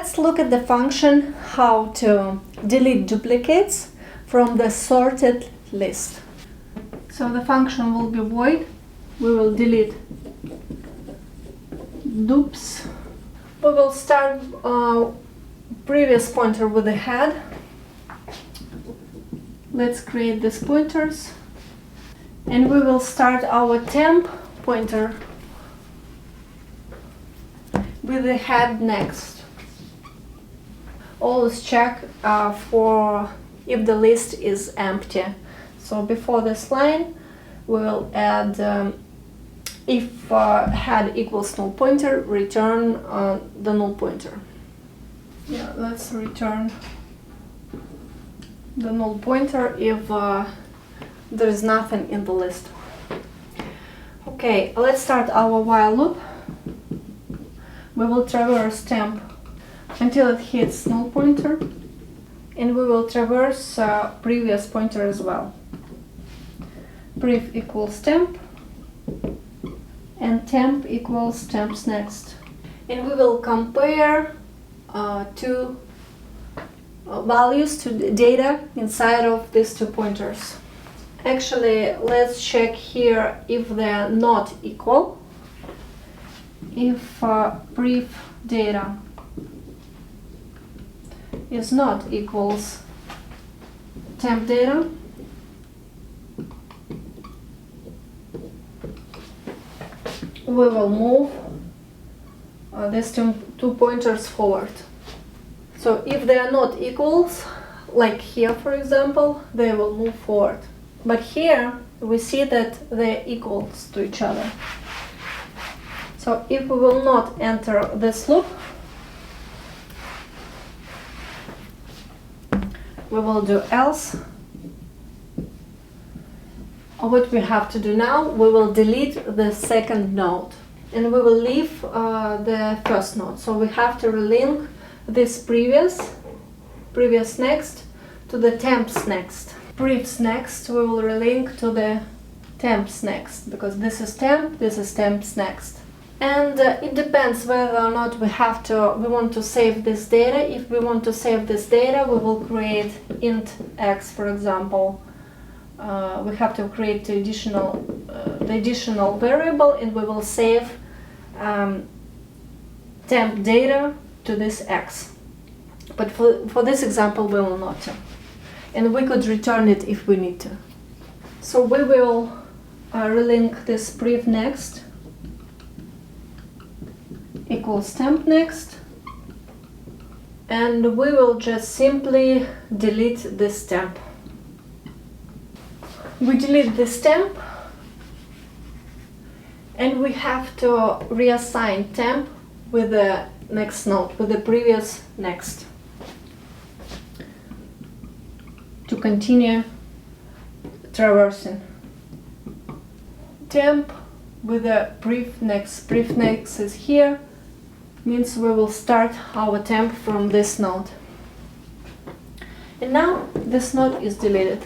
let's look at the function how to delete duplicates from the sorted list. So the function will be void. We will delete dupes. We will start previous pointer with the head. Let's create these pointers. And we will start our temp pointer with the head next. Always check for if the list is empty. So before this line, we will add if head equals null pointer, return the null pointer. Yeah, let's return the null pointer if there is nothing in the list. Okay, let's start our while loop. We will traverse temp until it hits null pointer, and we will traverse previous pointer as well. Pref equals temp, and temp equals temp's next. And we will compare two values to the data inside of these two pointers. Actually, let's check here if they are not equal. If pref data is not equals temp data, we will move these two pointers forward. So if they are not equals, like here for example, they will move forward. But here we see that they are equals to each other. So if we will not enter this loop, we will do else. What we have to do now, we will delete the second node and we will leave the first node. So we have to relink this previous next to the temp's next. Pref's next we will relink to the temp's next, because this is temp's next. And it depends whether or not we want to save this data. If we want to save this data, we will create int x, for example. We have to create the additional variable, and we will save temp data to this x. But for this example, we will not. And we could return it if we need to. So we will relink this pref next equals temp next, and we will just simply delete this temp. We delete this temp, and we have to reassign temp with the next node, with the previous next, to continue traversing. Temp with the pref next is here, means we will start our temp from this node. And now this node is deleted.